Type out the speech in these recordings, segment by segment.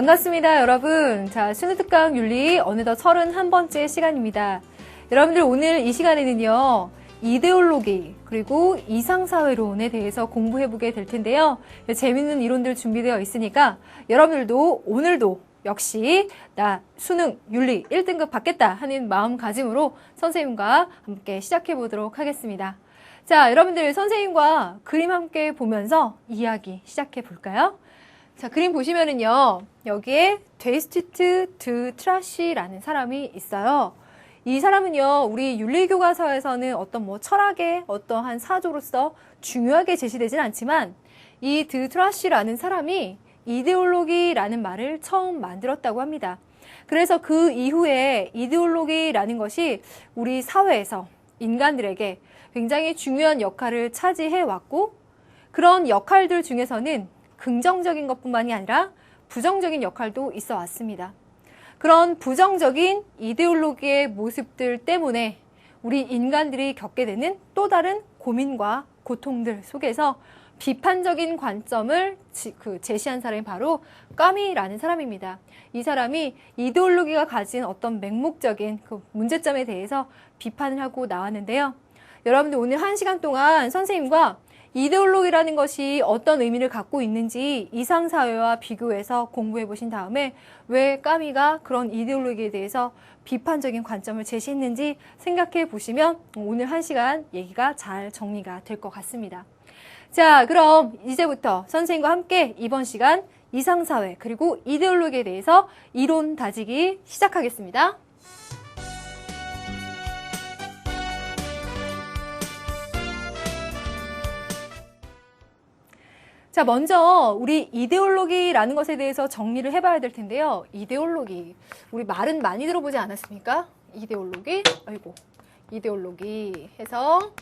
반갑습니다, 여러분. 자, 수능특강 윤리 어느덧 31번째 시간입니다. 여러분들 오늘 이 시간에는요, 이데올로기 그리고 이상사회론에 대해서 공부해보게 될 텐데요. 재밌는 이론들 준비되어 있으니까 여러분들도 오늘도 역시 나 수능 윤리 1등급 받겠다 하는 마음가짐으로 선생님과 함께 시작해보도록 하겠습니다. 자, 여러분들 선생님과 그림 함께 보면서 이야기 시작해볼까요? 자, 그림 보시면은요, 여기에 데스티트 드 트라시라는 사람이 있어요. 이 사람은요, 우리 윤리교과서에서는 어떤 철학의 어떠한 사조로서 중요하게 제시되진 않지만, 이 드 트라시라는 사람이 이데올로기라는 말을 처음 만들었다고 합니다. 그래서 그 이후에 이데올로기라는 것이 우리 사회에서 인간들에게 굉장히 중요한 역할을 차지해 왔고, 그런 역할들 중에서는 긍정적인 것뿐만이 아니라 부정적인 역할도 있어 왔습니다. 그런 부정적인 이데올로기의 모습들 때문에 우리 인간들이 겪게 되는 또 다른 고민과 고통들 속에서 비판적인 관점을 제시한 사람이 바로 까미라는 사람입니다. 이 사람이 이데올로기가 가진 어떤 맹목적인 그 문제점에 대해서 비판을 하고 나왔는데요. 여러분들 오늘 1시간 동안 선생님과 이데올로기라는 것이 어떤 의미를 갖고 있는지 이상사회와 비교해서 공부해 보신 다음에 왜 까미가 그런 이데올로기에 대해서 비판적인 관점을 제시했는지 생각해 보시면 오늘 1시간 얘기가 잘 정리가 될 것 같습니다. 자, 그럼 이제부터 선생님과 함께 이번 시간 이상사회 그리고 이데올로기에 대해서 이론 다지기 시작하겠습니다. 자, 먼저 우리 이데올로기라는 것에 대해서 정리를 해봐야 될 텐데요. 이데올로기, 우리 말은 많이 들어보지 않았습니까? 이데올로기, 이데올로기 해서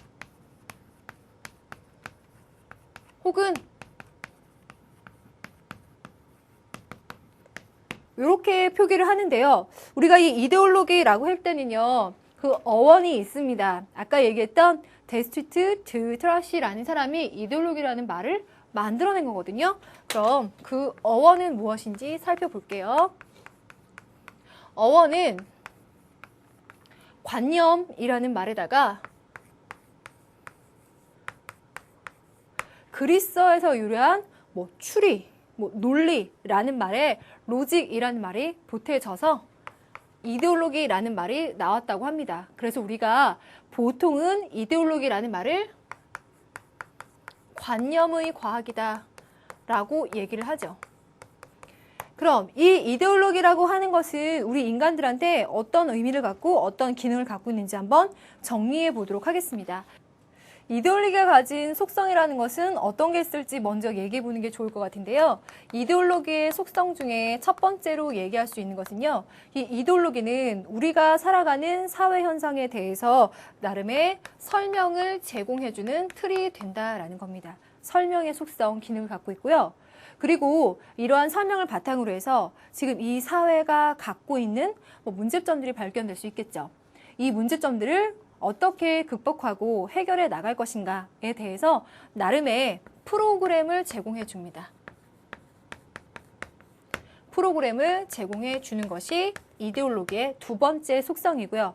혹은 이렇게 표기를 하는데요. 우리가 이 이데올로기라고 할 때는요, 그 어원이 있습니다. 아까 얘기했던 데스티트 드 트라시라는 사람이 이데올로기라는 말을 만들어낸 거거든요. 그럼 그 어원은 무엇인지 살펴볼게요. 어원은 관념이라는 말에다가 그리스어에서 유래한 추리, 논리라는 말에 로직이라는 말이 보태져서 이데올로기라는 말이 나왔다고 합니다. 그래서 우리가 보통은 이데올로기라는 말을 관념의 과학이다 라고 얘기를 하죠. 그럼 이 이데올로기라고 하는 것은 우리 인간들한테 어떤 의미를 갖고 어떤 기능을 갖고 있는지 한번 정리해 보도록 하겠습니다. 이데올로기가 가진 속성이라는 것은 어떤 게 있을지 먼저 얘기해 보는 게 좋을 것 같은데요. 이데올로기의 속성 중에 첫 번째로 얘기할 수 있는 것은요. 이 이데올로기는 우리가 살아가는 사회 현상에 대해서 나름의 설명을 제공해주는 틀이 된다라는 겁니다. 설명의 속성, 기능을 갖고 있고요. 그리고 이러한 설명을 바탕으로 해서 지금 이 사회가 갖고 있는 문제점들이 발견될 수 있겠죠. 이 문제점들을 어떻게 극복하고 해결해 나갈 것인가에 대해서 나름의 프로그램을 제공해 줍니다. 프로그램을 제공해 주는 것이 이데올로기의 두 번째 속성이고요.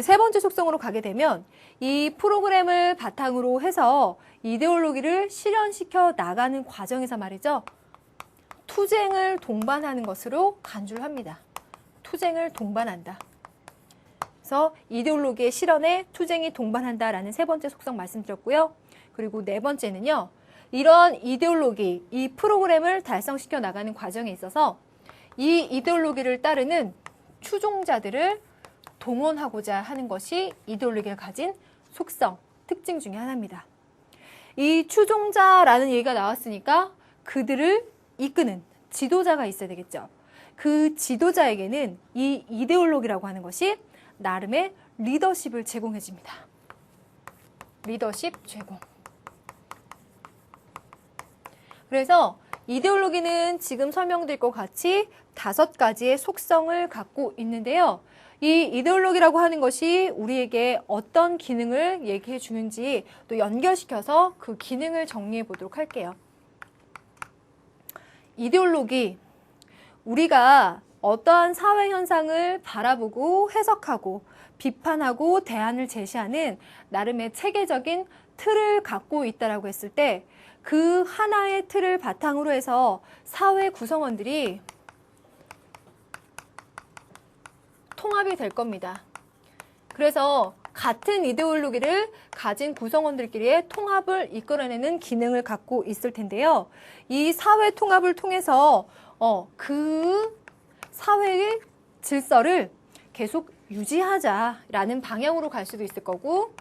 세 번째 속성으로 가게 되면 이 프로그램을 바탕으로 해서 이데올로기를 실현시켜 나가는 과정에서 말이죠. 투쟁을 동반하는 것으로 간주를 합니다. 투쟁을 동반한다. 그래서 이데올로기의 실현에 투쟁이 동반한다라는 세 번째 속성 말씀드렸고요. 그리고 네 번째는요. 이런 이데올로기, 이 프로그램을 달성시켜 나가는 과정에 있어서 이 이데올로기를 따르는 추종자들을 동원하고자 하는 것이 이데올로기가 가진 속성, 특징 중에 하나입니다. 이 추종자라는 얘기가 나왔으니까 그들을 이끄는 지도자가 있어야 되겠죠. 그 지도자에게는 이 이데올로기라고 하는 것이 나름의 리더십을 제공해 줍니다. 리더십 제공. 그래서 이데올로기는 지금 설명드릴 것 같이 5가지의 속성을 갖고 있는데요. 이 이데올로기라고 하는 것이 우리에게 어떤 기능을 얘기해 주는지 또 연결시켜서 그 기능을 정리해 보도록 할게요. 이데올로기, 우리가 어떠한 사회 현상을 바라보고 해석하고 비판하고 대안을 제시하는 나름의 체계적인 틀을 갖고 있다라고 했을 때 그 하나의 틀을 바탕으로 해서 사회 구성원들이 통합이 될 겁니다. 그래서 같은 이데올로기를 가진 구성원들끼리의 통합을 이끌어내는 기능을 갖고 있을 텐데요. 이 사회 통합을 통해서 그 사회의 질서를 계속 유지하자라는 방향으로 갈 수도 있을 거고,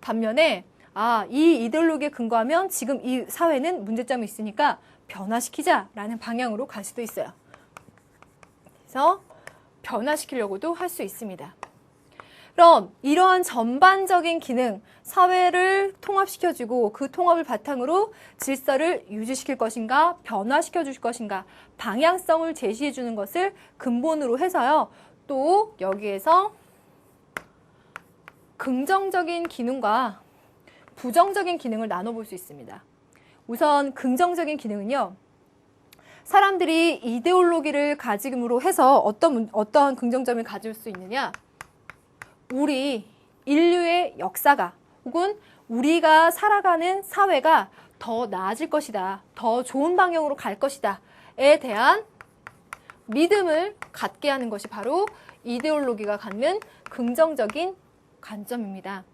반면에 이 이데올로기에 근거하면 지금 이 사회는 문제점이 있으니까 변화시키자라는 방향으로 갈 수도 있어요. 그래서 변화시키려고도 할 수 있습니다. 그럼 이러한 전반적인 기능, 사회를 통합시켜주고 그 통합을 바탕으로 질서를 유지시킬 것인가, 변화시켜 줄 것인가, 방향성을 제시해 주는 것을 근본으로 해서요. 또 여기에서 긍정적인 기능과 부정적인 기능을 나눠볼 수 있습니다. 우선 긍정적인 기능은요. 사람들이 이데올로기를 가짐으로 해서 어떠한 긍정점을 가질 수 있느냐? 우리 인류의 역사가 혹은 우리가 살아가는 사회가 더 나아질 것이다. 더 좋은 방향으로 갈 것이다에 대한 믿음을 갖게 하는 것이 바로 이데올로기가 갖는 긍정적인 관점입니다.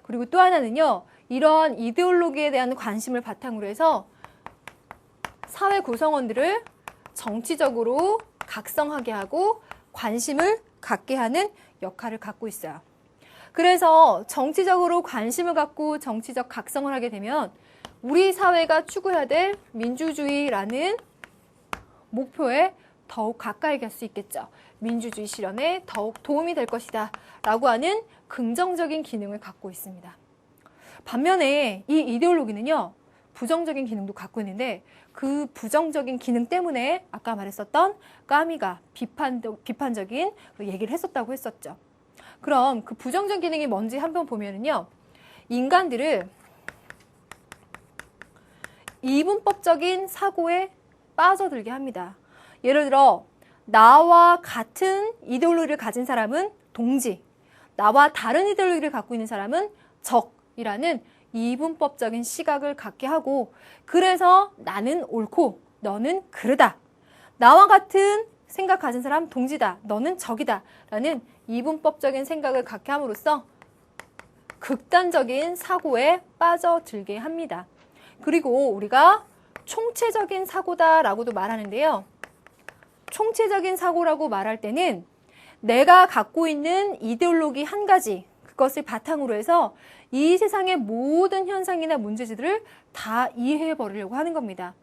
그리고 또 하나는요. 이러한 이데올로기에 대한 관심을 바탕으로 해서 사회 구성원들을 정치적으로 각성하게 하고 관심을 갖게 하는 역할을 갖고 있어요. 그래서 정치적으로 관심을 갖고 정치적 각성을 하게 되면 우리 사회가 추구해야 될 민주주의라는 목표에 더욱 가까이 갈 수 있겠죠. 민주주의 실현에 더욱 도움이 될 것이다 라고 하는 긍정적인 기능을 갖고 있습니다. 반면에 이 이데올로기는요. 부정적인 기능도 갖고 있는데 그 부정적인 기능 때문에 아까 말했었던 까미가 비판적인 얘기를 했었다고 했었죠. 그럼 그 부정적 기능이 뭔지 한번 보면은요. 인간들을 이분법적인 사고에 빠져들게 합니다. 예를 들어 나와 같은 이데올로기를 가진 사람은 동지, 나와 다른 이데올로기를 갖고 있는 사람은 적이라는 이분법적인 시각을 갖게 하고 그래서 나는 옳고 너는 그르다. 나와 같은 생각 가진 사람 동지다. 너는 적이다. 라는 이분법적인 생각을 갖게 함으로써 극단적인 사고에 빠져들게 합니다. 그리고 우리가 총체적인 사고다라고도 말하는데요. 총체적인 사고라고 말할 때는 내가 갖고 있는 이데올로기 한 가지, 그것을 바탕으로 해서 이 세상의 모든 현상이나 문제들을 다 이해해 버리려고 하는 겁니다.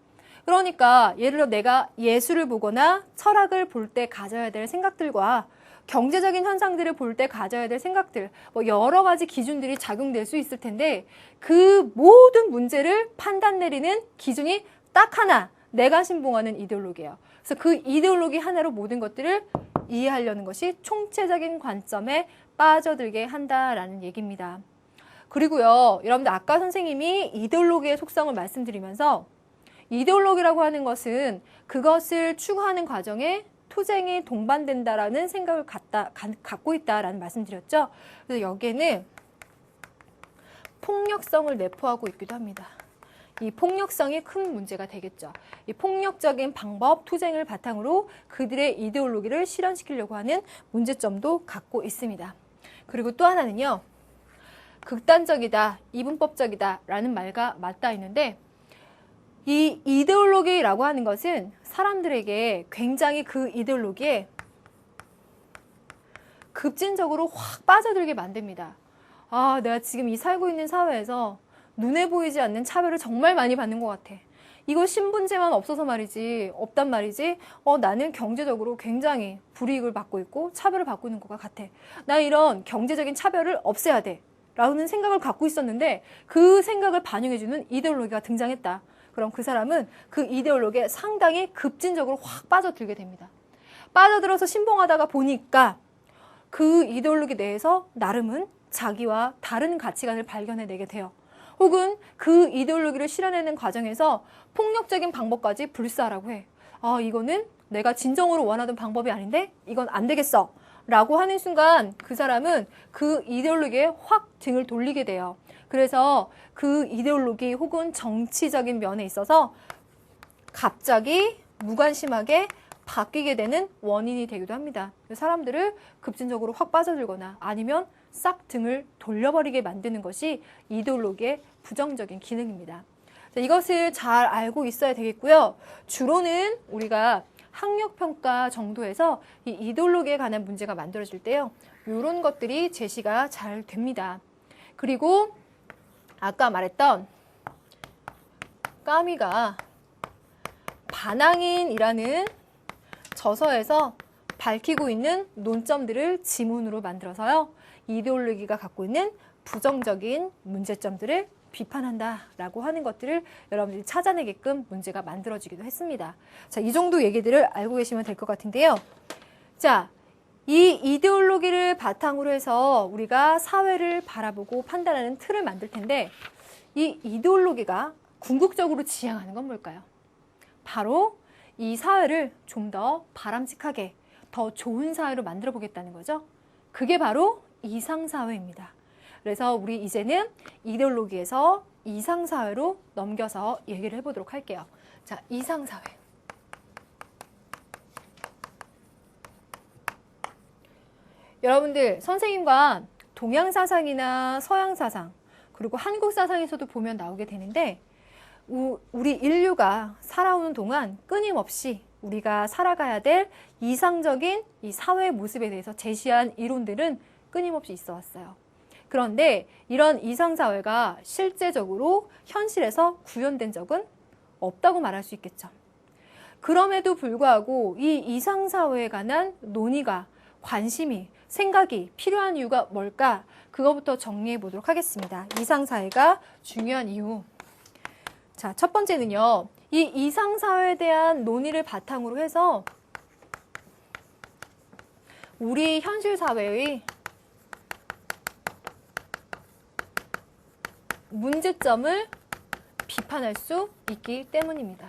그러니까 예를 들어 내가 예술을 보거나 철학을 볼 때 가져야 될 생각들과 경제적인 현상들을 볼 때 가져야 될 생각들, 여러 가지 기준들이 작용될 수 있을 텐데 그 모든 문제를 판단 내리는 기준이 딱 하나, 내가 신봉하는 이데올로기예요. 그래서 그 이데올로기 하나로 모든 것들을 이해하려는 것이 총체적인 관점에 빠져들게 한다라는 얘기입니다. 그리고요, 여러분들 아까 선생님이 이데올로기의 속성을 말씀드리면서 이데올로기라고 하는 것은 그것을 추구하는 과정에 투쟁이 동반된다라는 생각을 갖고 있다라는 말씀드렸죠. 그래서 여기에는 폭력성을 내포하고 있기도 합니다. 이 폭력성이 큰 문제가 되겠죠. 이 폭력적인 방법, 투쟁을 바탕으로 그들의 이데올로기를 실현시키려고 하는 문제점도 갖고 있습니다. 그리고 또 하나는요. 극단적이다, 이분법적이다 라는 말과 맞닿아 있는데 이 이데올로기라고 하는 것은 사람들에게 굉장히 그 이데올로기에 급진적으로 확 빠져들게 만듭니다. 내가 지금 이 살고 있는 사회에서 눈에 보이지 않는 차별을 정말 많이 받는 것 같아. 이거 신분제만 없어서 말이지, 없단 말이지, 나는 경제적으로 굉장히 불이익을 받고 있고 차별을 받고 있는 것 같아. 나 이런 경제적인 차별을 없애야 돼. 라는 생각을 갖고 있었는데 그 생각을 반영해주는 이데올로기가 등장했다. 그럼 그 사람은 그 이데올로기에 상당히 급진적으로 확 빠져들게 됩니다. 빠져들어서 신봉하다가 보니까 그 이데올로기 내에서 나름은 자기와 다른 가치관을 발견해내게 돼요. 혹은 그 이데올로기를 실현해내는 과정에서 폭력적인 방법까지 불사하라고 해. 이거는 내가 진정으로 원하던 방법이 아닌데 이건 안 되겠어 라고 하는 순간 그 사람은 그 이데올로기에 확 등을 돌리게 돼요. 그래서 그 이데올로기 혹은 정치적인 면에 있어서 갑자기 무관심하게 바뀌게 되는 원인이 되기도 합니다. 사람들을 급진적으로 확 빠져들거나 아니면 싹 등을 돌려버리게 만드는 것이 이데올로기의 부정적인 기능입니다. 자, 이것을 잘 알고 있어야 되겠고요. 주로는 우리가 학력평가 정도에서 이 이데올로기에 관한 문제가 만들어질 때요. 이런 것들이 제시가 잘 됩니다. 그리고 아까 말했던 까미가 반항인이라는 저서에서 밝히고 있는 논점들을 지문으로 만들어서요. 이데올로기가 갖고 있는 부정적인 문제점들을 비판한다라고 하는 것들을 여러분들이 찾아내게끔 문제가 만들어지기도 했습니다. 자, 이 정도 얘기들을 알고 계시면 될 것 같은데요. 자, 이 이데올로기를 바탕으로 해서 우리가 사회를 바라보고 판단하는 틀을 만들 텐데 이 이데올로기가 궁극적으로 지향하는 건 뭘까요? 바로 이 사회를 좀 더 바람직하게, 더 좋은 사회로 만들어 보겠다는 거죠. 그게 바로 이상사회입니다. 그래서 우리 이제는 이데올로기에서 이상사회로 넘겨서 얘기를 해보도록 할게요. 자, 이상사회. 여러분들, 선생님과 동양사상이나 서양사상, 그리고 한국사상에서도 보면 나오게 되는데 우리 인류가 살아오는 동안 끊임없이 우리가 살아가야 될 이상적인 이 사회 모습에 대해서 제시한 이론들은 끊임없이 있어 왔어요. 그런데 이런 이상사회가 실제적으로 현실에서 구현된 적은 없다고 말할 수 있겠죠. 그럼에도 불구하고 이 이상사회에 관한 논의가, 관심이, 생각이 필요한 이유가 뭘까? 그거부터 정리해 보도록 하겠습니다. 이상사회가 중요한 이유. 자, 첫 번째는요. 이 이상사회에 대한 논의를 바탕으로 해서 우리 현실 사회의 문제점을 비판할 수 있기 때문입니다.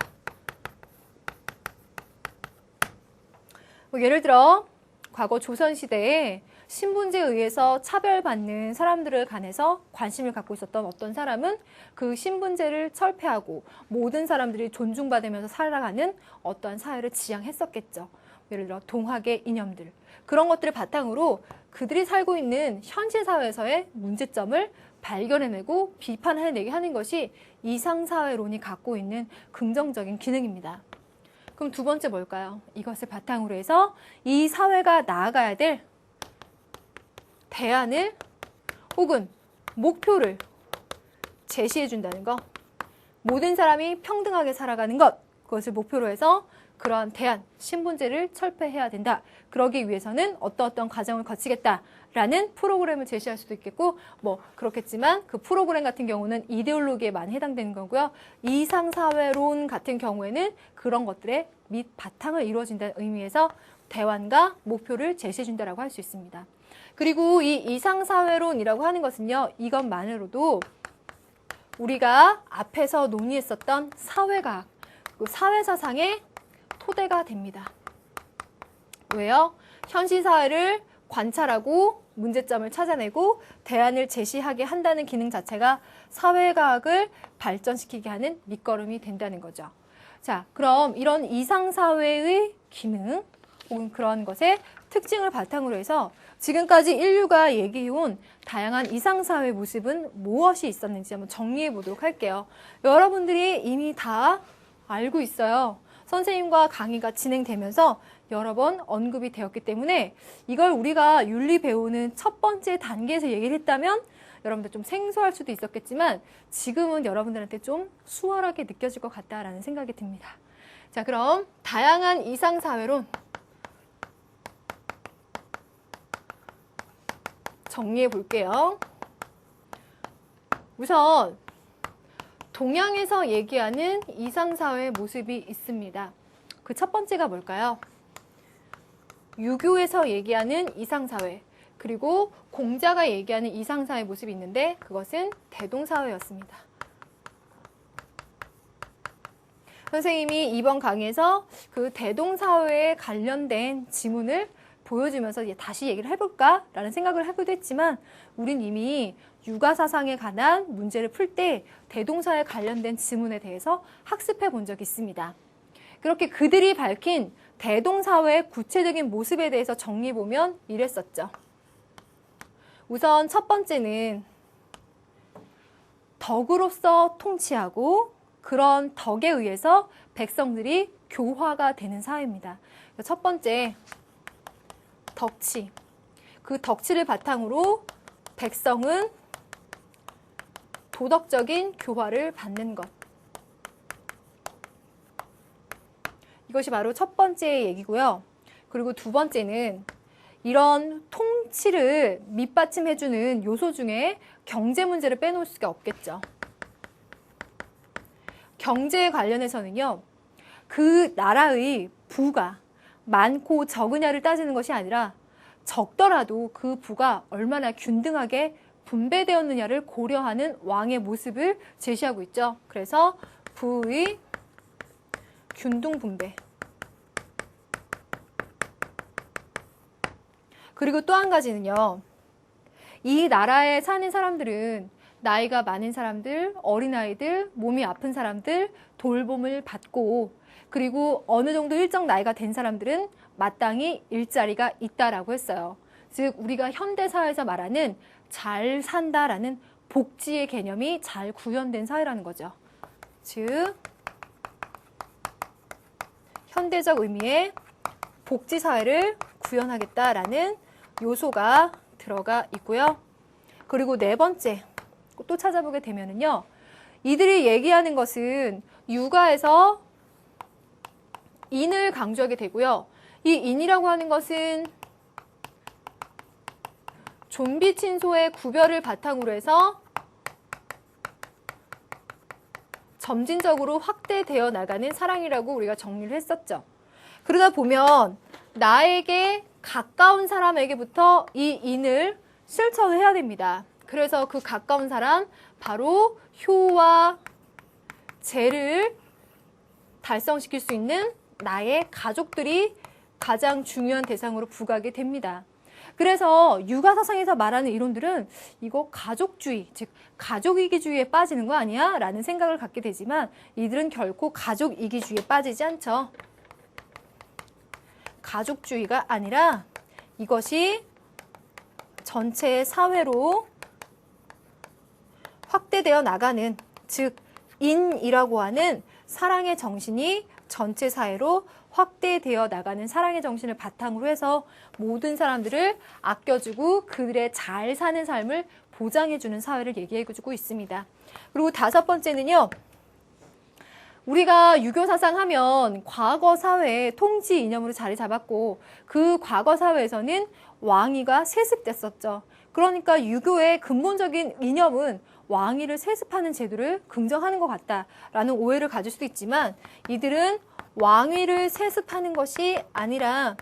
예를 들어 과거 조선시대에 신분제에 의해서 차별받는 사람들을 관해서 관심을 갖고 있었던 어떤 사람은 그 신분제를 철폐하고 모든 사람들이 존중받으면서 살아가는 어떠한 사회를 지향했었겠죠. 예를 들어 동학의 이념들. 그런 것들을 바탕으로 그들이 살고 있는 현실 사회에서의 문제점을 발견해내고 비판해내게 하는 것이 이상사회론이 갖고 있는 긍정적인 기능입니다. 그럼 두 번째 뭘까요? 이것을 바탕으로 해서 이 사회가 나아가야 될 대안을 혹은 목표를 제시해 준다는 것. 모든 사람이 평등하게 살아가는 것. 그것을 목표로 해서 그러한 대안, 신분제를 철폐해야 된다. 그러기 위해서는 어떤 과정을 거치겠다라는 프로그램을 제시할 수도 있겠고 그렇겠지만 그 프로그램 같은 경우는 이데올로기에 많이 해당되는 거고요. 이상사회론 같은 경우에는 그런 것들의 밑바탕을 이루어진다는 의미에서 대안과 목표를 제시해 준다라고 할 수 있습니다. 그리고 이 이상사회론이라고 하는 것은요. 이것만으로도 우리가 앞에서 논의했었던 사회과학, 사회사상의 토대가 됩니다. 왜요? 현실 사회를 관찰하고 문제점을 찾아내고 대안을 제시하게 한다는 기능 자체가 사회과학을 발전시키게 하는 밑거름이 된다는 거죠. 자, 그럼 이런 이상사회의 기능 혹은 그런 것의 특징을 바탕으로 해서 지금까지 인류가 얘기해온 다양한 이상사회 모습은 무엇이 있었는지 한번 정리해 보도록 할게요. 여러분들이 이미 다 알고 있어요. 선생님과 강의가 진행되면서 여러 번 언급이 되었기 때문에 이걸 우리가 윤리 배우는 첫 번째 단계에서 얘기를 했다면 여러분들 좀 생소할 수도 있었겠지만 지금은 여러분들한테 좀 수월하게 느껴질 것 같다라는 생각이 듭니다. 자, 그럼 다양한 이상사회론 정리해 볼게요. 우선 동양에서 얘기하는 이상사회의 모습이 있습니다. 그 첫 번째가 뭘까요? 유교에서 얘기하는 이상사회, 그리고 공자가 얘기하는 이상사회 모습이 있는데 그것은 대동사회였습니다. 선생님이 이번 강의에서 그 대동사회에 관련된 지문을 보여주면서 이제 다시 얘기를 해볼까라는 생각을 하기도 했지만 우린 이미 육아사상에 관한 문제를 풀 때 대동사에 관련된 지문에 대해서 학습해 본 적이 있습니다. 그렇게 그들이 밝힌 대동사회의 구체적인 모습에 대해서 정리해보면 이랬었죠. 우선 첫 번째는 덕으로서 통치하고 그런 덕에 의해서 백성들이 교화가 되는 사회입니다. 첫 번째, 덕치. 그 덕치를 바탕으로 백성은 도덕적인 교화를 받는 것. 이것이 바로 첫 번째 얘기고요. 그리고 두 번째는 이런 통치를 밑받침해주는 요소 중에 경제 문제를 빼놓을 수가 없겠죠. 경제에 관련해서는요, 그 나라의 부가 많고 적으냐를 따지는 것이 아니라 적더라도 그 부가 얼마나 균등하게 분배되었느냐를 고려하는 왕의 모습을 제시하고 있죠. 그래서 부의 균등 분배. 그리고 또 한 가지는요, 이 나라에 사는 사람들은 나이가 많은 사람들, 어린아이들, 몸이 아픈 사람들 돌봄을 받고 그리고 어느 정도 일정 나이가 된 사람들은 마땅히 일자리가 있다라고 했어요. 즉 우리가 현대사회에서 말하는 잘 산다라는 복지의 개념이 잘 구현된 사회라는 거죠. 즉 현대적 의미의 복지사회를 구현하겠다라는 요소가 들어가 있고요. 그리고 네 번째, 또 찾아보게 되면은요, 이들이 얘기하는 것은 육아에서 인을 강조하게 되고요. 이 인이라고 하는 것은 존비 친소의 구별을 바탕으로 해서 점진적으로 확대되어 나가는 사랑이라고 우리가 정리를 했었죠. 그러다 보면 나에게 가까운 사람에게부터 이 인을 실천을 해야 됩니다. 그래서 그 가까운 사람, 바로 효와 재를 달성시킬 수 있는 나의 가족들이 가장 중요한 대상으로 부각이 됩니다. 그래서 육아사상에서 말하는 이론들은 이거 가족주의, 즉 가족이기주의에 빠지는 거 아니야? 라는 생각을 갖게 되지만 이들은 결코 가족이기주의에 빠지지 않죠. 가족주의가 아니라 이것이 전체 사회로 확대되어 나가는, 즉 인이라고 하는 사랑의 정신이 전체 사회로 확대되어 나가는 사랑의 정신을 바탕으로 해서 모든 사람들을 아껴주고 그들의 잘 사는 삶을 보장해주는 사회를 얘기해주고 있습니다. 그리고 다섯 번째는요, 우리가 유교 사상 하면 과거 사회에 통치 이념으로 자리 잡았고 그 과거 사회에서는 왕위가 세습됐었죠. 그러니까 유교의 근본적인 이념은 왕위를 세습하는 제도를 긍정하는 것 같다라는 오해를 가질 수도 있지만 이들은 왕위를 세습하는 것이 아니라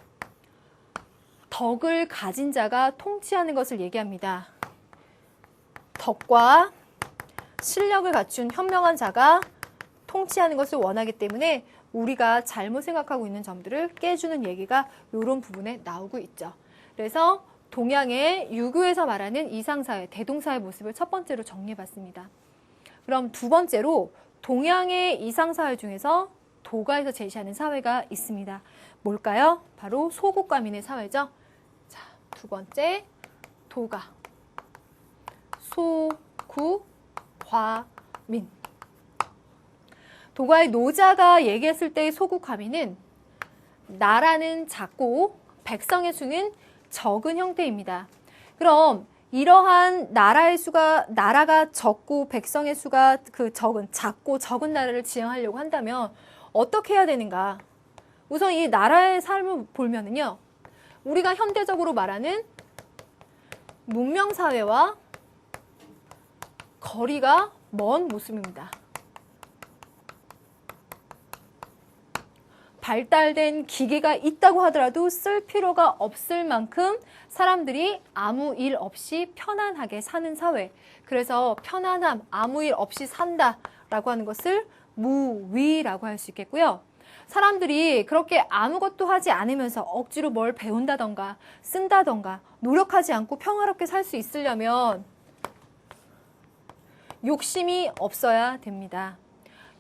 덕을 가진 자가 통치하는 것을 얘기합니다. 덕과 실력을 갖춘 현명한 자가 통치하는 것을 원하기 때문에 우리가 잘못 생각하고 있는 점들을 깨주는 얘기가 이런 부분에 나오고 있죠. 그래서 동양의 유교에서 말하는 이상사회, 대동사회 모습을 첫 번째로 정리해봤습니다. 그럼 두 번째로 동양의 이상사회 중에서 도가에서 제시하는 사회가 있습니다. 뭘까요? 바로 소국가민의 사회죠. 자, 두 번째, 도가. 소국과민. 도가의 노자가 얘기했을 때의 소국과민은 나라는 작고 백성의 수는 적은 형태입니다. 그럼 이러한 나라가 적고 백성의 수가 작고 적은 나라를 지향하려고 한다면 어떻게 해야 되는가? 우선 이 나라의 삶을 보면은요, 우리가 현대적으로 말하는 문명사회와 거리가 먼 모습입니다. 발달된 기계가 있다고 하더라도 쓸 필요가 없을 만큼 사람들이 아무 일 없이 편안하게 사는 사회. 그래서 편안함, 아무 일 없이 산다라고 하는 것을 무위라고 할 수 있겠고요. 사람들이 그렇게 아무것도 하지 않으면서 억지로 뭘 배운다던가 쓴다던가 노력하지 않고 평화롭게 살 수 있으려면 욕심이 없어야 됩니다.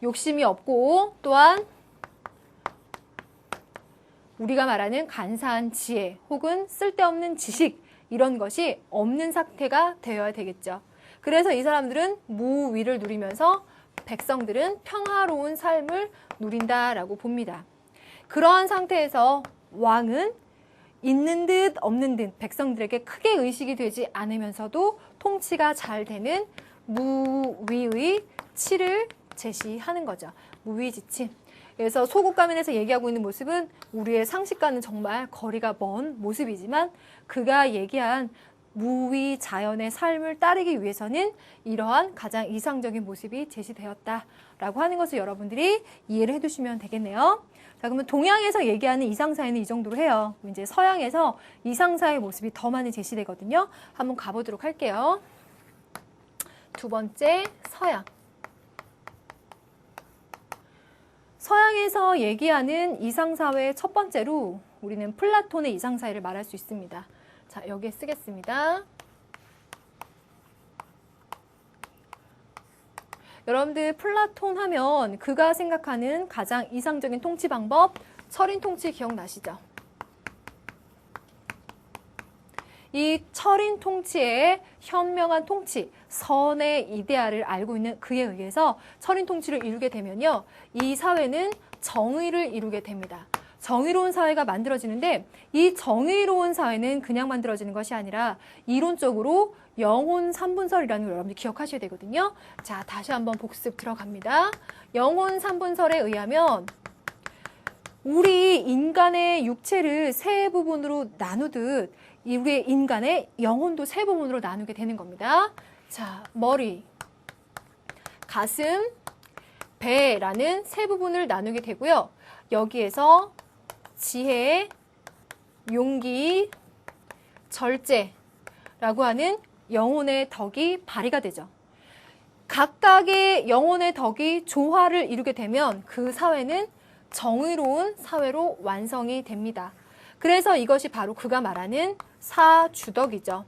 욕심이 없고 또한 우리가 말하는 간사한 지혜 혹은 쓸데없는 지식 이런 것이 없는 상태가 되어야 되겠죠. 그래서 이 사람들은 무위를 누리면서 백성들은 평화로운 삶을 누린다라고 봅니다. 그러한 상태에서 왕은 있는 듯 없는 듯 백성들에게 크게 의식이 되지 않으면서도 통치가 잘 되는 무위의 치를 제시하는 거죠. 무위지침. 그래서 소국가면에서 얘기하고 있는 모습은 우리의 상식과는 정말 거리가 먼 모습이지만 그가 얘기한 무위 자연의 삶을 따르기 위해서는 이러한 가장 이상적인 모습이 제시되었다라고 하는 것을 여러분들이 이해를 해두시면 되겠네요. 자, 그러면 동양에서 얘기하는 이상사회는 이 정도로 해요. 이제 서양에서 이상사회 모습이 더 많이 제시되거든요. 한번 가보도록 할게요. 두 번째, 서양. 서양에서 얘기하는 이상사회 첫 번째로 우리는 플라톤의 이상사회를 말할 수 있습니다. 자, 여기에 쓰겠습니다. 여러분들 플라톤 하면 그가 생각하는 가장 이상적인 통치 방법, 철인 통치 기억나시죠? 이 철인 통치의 현명한 통치, 선의 이데아를 알고 있는 그에 의해서 철인 통치를 이루게 되면요. 이 사회는 정의를 이루게 됩니다. 정의로운 사회가 만들어지는데 이 정의로운 사회는 그냥 만들어지는 것이 아니라 이론적으로 영혼 3분설이라는 걸 여러분들 기억하셔야 되거든요. 자, 다시 한번 복습 들어갑니다. 영혼 3분설에 의하면 우리 인간의 육체를 세 부분으로 나누듯 우리의 인간의 영혼도 세 부분으로 나누게 되는 겁니다. 자, 머리, 가슴, 배라는 세 부분을 나누게 되고요. 여기에서 지혜, 용기, 절제라고 하는 영혼의 덕이 발휘가 되죠. 각각의 영혼의 덕이 조화를 이루게 되면 그 사회는 정의로운 사회로 완성이 됩니다. 그래서 이것이 바로 그가 말하는 사주덕이죠.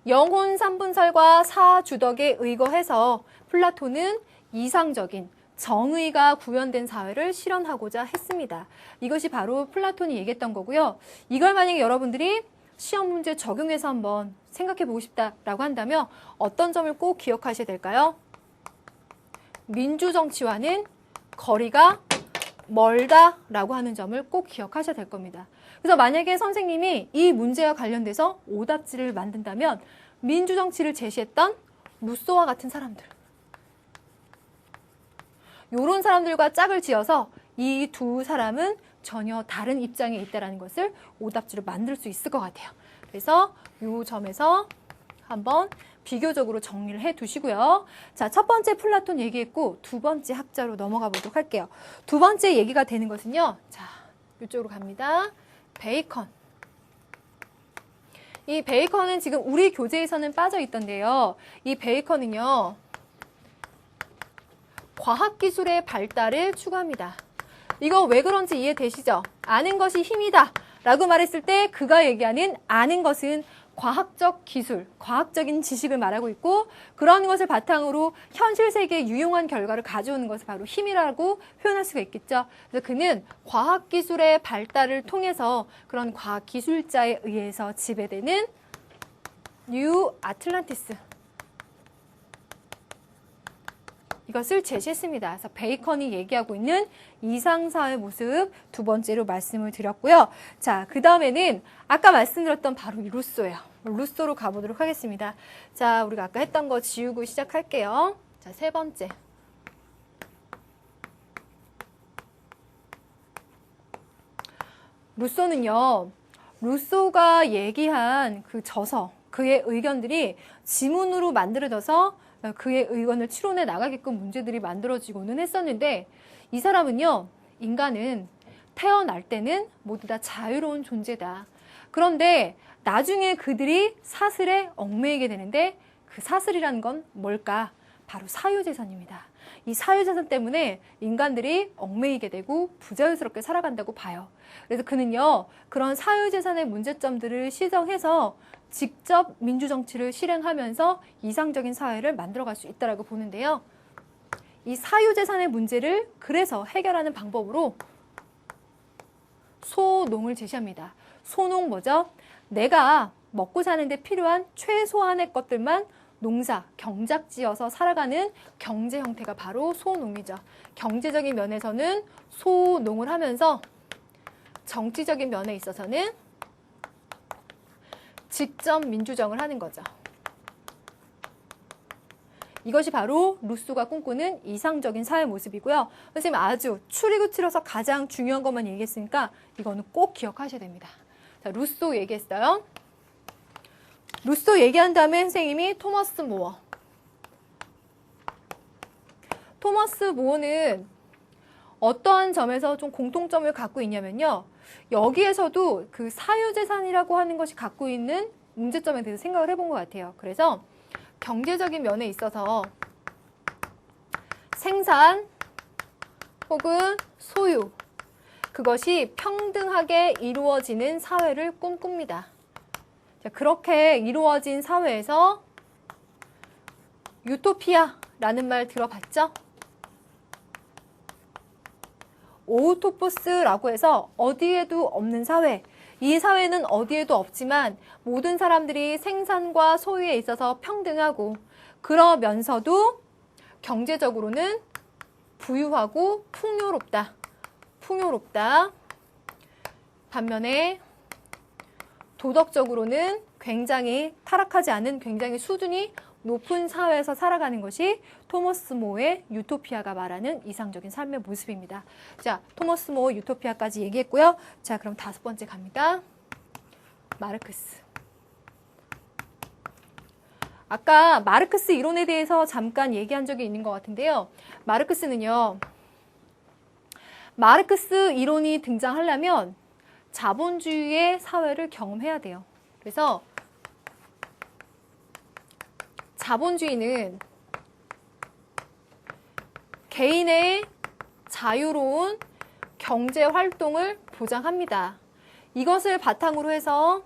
영혼 3분설과 사주덕에 의거해서 플라톤은 이상적인 정의가 구현된 사회를 실현하고자 했습니다. 이것이 바로 플라톤이 얘기했던 거고요. 이걸 만약에 여러분들이 시험 문제 적용해서 한번 생각해 보고 싶다라고 한다면 어떤 점을 꼭 기억하셔야 될까요? 민주정치와는 거리가 멀다라고 하는 점을 꼭 기억하셔야 될 겁니다. 그래서 만약에 선생님이 이 문제와 관련돼서 오답지를 만든다면 민주정치를 제시했던 루소와 같은 사람들, 이런 사람들과 짝을 지어서 이 두 사람은 전혀 다른 입장에 있다는 것을 오답지로 만들 수 있을 것 같아요. 그래서 이 점에서 한번 비교적으로 정리를 해 두시고요. 자, 첫 번째 플라톤 얘기했고 두 번째 학자로 넘어가 보도록 할게요. 두 번째 얘기가 되는 것은요. 자, 이쪽으로 갑니다. 베이컨. 이 베이컨은 지금 우리 교재에서는 빠져 있던데요. 이 베이컨은요. 과학기술의 발달을 추구합니다. 이거 왜 그런지 이해되시죠? 아는 것이 힘이다 라고 말했을 때 그가 얘기하는 아는 것은 과학적 기술, 과학적인 지식을 말하고 있고 그런 것을 바탕으로 현실 세계에 유용한 결과를 가져오는 것을 바로 힘이라고 표현할 수가 있겠죠. 그래서 그는 과학기술의 발달을 통해서 그런 과학기술자에 의해서 지배되는 뉴 아틀란티스, 이것을 제시했습니다. 그래서 베이컨이 얘기하고 있는 이상사회 모습 두 번째로 말씀을 드렸고요. 자, 그 다음에는 아까 말씀드렸던 바로 이 루소예요. 루소로 가보도록 하겠습니다. 자, 우리가 아까 했던 거 지우고 시작할게요. 자, 세 번째. 루소는요, 루소가 얘기한 그 저서, 그의 의견들이 지문으로 만들어져서 그의 의견을 추론해 나가게끔 문제들이 만들어지고는 했었는데 이 사람은요, 인간은 태어날 때는 모두 다 자유로운 존재다. 그런데 나중에 그들이 사슬에 얽매이게 되는데 그 사슬이라는 건 뭘까? 바로 사유재산입니다. 이 사유재산 때문에 인간들이 얽매이게 되고 부자연스럽게 살아간다고 봐요. 그래서 그는요, 그런 사유재산의 문제점들을 시정해서 직접 민주정치를 실행하면서 이상적인 사회를 만들어갈 수 있다고 보는데요. 이 사유재산의 문제를 그래서 해결하는 방법으로 소농을 제시합니다. 소농 뭐죠? 내가 먹고 사는데 필요한 최소한의 것들만 농사, 경작지어서 살아가는 경제 형태가 바로 소농이죠. 경제적인 면에서는 소농을 하면서 정치적인 면에 있어서는 직접 민주정을 하는 거죠. 이것이 바로 루소가 꿈꾸는 이상적인 사회 모습이고요. 선생님 아주 추리고 추려서 가장 중요한 것만 얘기했으니까 이거는 꼭 기억하셔야 됩니다. 자, 루소 얘기했어요. 루소 얘기한 다음에 선생님이 토머스 모어. 토머스 모어는 어떠한 점에서 좀 공통점을 갖고 있냐면요. 여기에서도 그 사유재산이라고 하는 것이 갖고 있는 문제점에 대해서 생각을 해본 것 같아요. 그래서 경제적인 면에 있어서 생산 혹은 소유, 그것이 평등하게 이루어지는 사회를 꿈꿉니다. 자, 그렇게 이루어진 사회에서 유토피아라는 말 들어봤죠? 오토포스라고 해서 어디에도 없는 사회, 이 사회는 어디에도 없지만 모든 사람들이 생산과 소유에 있어서 평등하고 그러면서도 경제적으로는 부유하고 풍요롭다. 풍요롭다. 반면에 도덕적으로는 굉장히 타락하지 않은 굉장히 수준이 높은 사회에서 살아가는 것이 토머스 모어의 유토피아가 말하는 이상적인 삶의 모습입니다. 자, 토머스 모어 유토피아까지 얘기했고요. 자, 그럼 5번째 갑니다. 마르크스. 아까 마르크스 이론에 대해서 잠깐 얘기한 적이 있는 것 같은데요. 마르크스는요, 마르크스 이론이 등장하려면 자본주의의 사회를 경험해야 돼요. 그래서 자본주의는 개인의 자유로운 경제 활동을 보장합니다. 이것을 바탕으로 해서